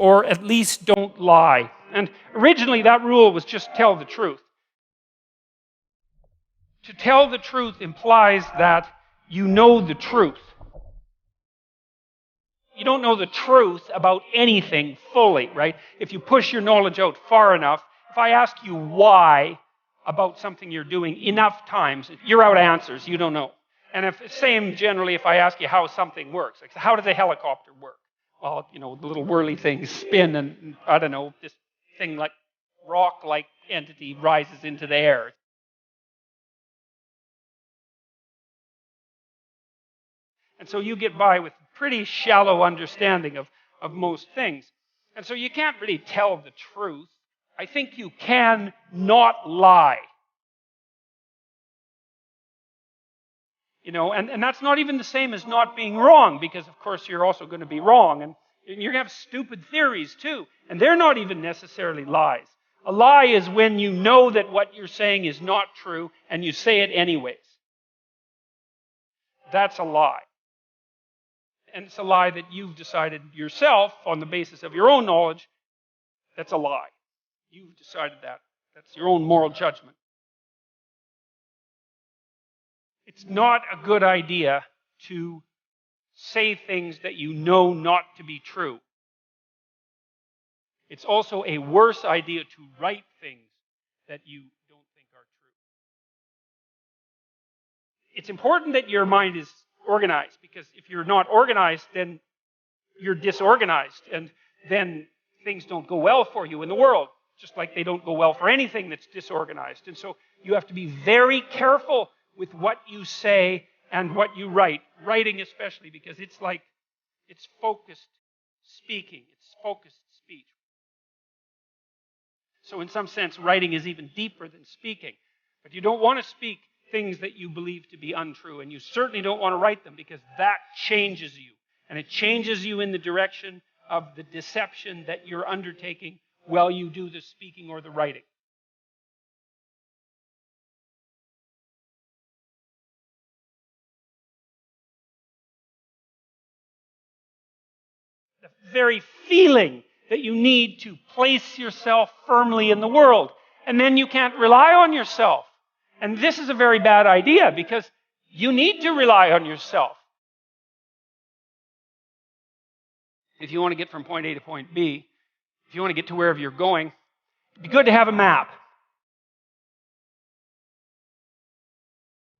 or at least don't lie. And originally that rule was just tell the truth. To tell the truth implies that you know the truth. You don't know the truth about anything fully, right? If you push your knowledge out far enough, if I ask you why about something you're doing enough times, you're out of answers, you don't know. And same generally if I ask you how something works. Like, how does a helicopter work? Well, the little whirly things spin and, I don't know, this thing like rock-like entity rises into the air. And so you get by with pretty shallow understanding of most things. And so you can't really tell the truth. I think you can not lie. And that's not even the same as not being wrong, because of course you're also going to be wrong. And you're going to have stupid theories too. And they're not even necessarily lies. A lie is when you know that what you're saying is not true and you say it anyways. That's a lie. And it's a lie that you've decided yourself on the basis of your own knowledge. That's a lie. You've decided that. That's your own moral judgment. It's not a good idea to say things that you know not to be true. It's also a worse idea to write things that you don't think are true. It's important that your mind is organized, because if you're not organized, then you're disorganized, and then things don't go well for you in the world, just like they don't go well for anything that's disorganized. And so you have to be very careful with what you say and what you write. Writing especially, because it's focused speaking. It's focused speech. So in some sense, writing is even deeper than speaking. But you don't want to speak things that you believe to be untrue, and you certainly don't want to write them, because that changes you. And it changes you in the direction of the deception that you're undertaking while you do the speaking or the writing. The very feeling that you need to place yourself firmly in the world. And then you can't rely on yourself. And this is a very bad idea, because you need to rely on yourself. If you want to get from point A to point B, if you want to get to wherever you're going, it'd be good to have a map.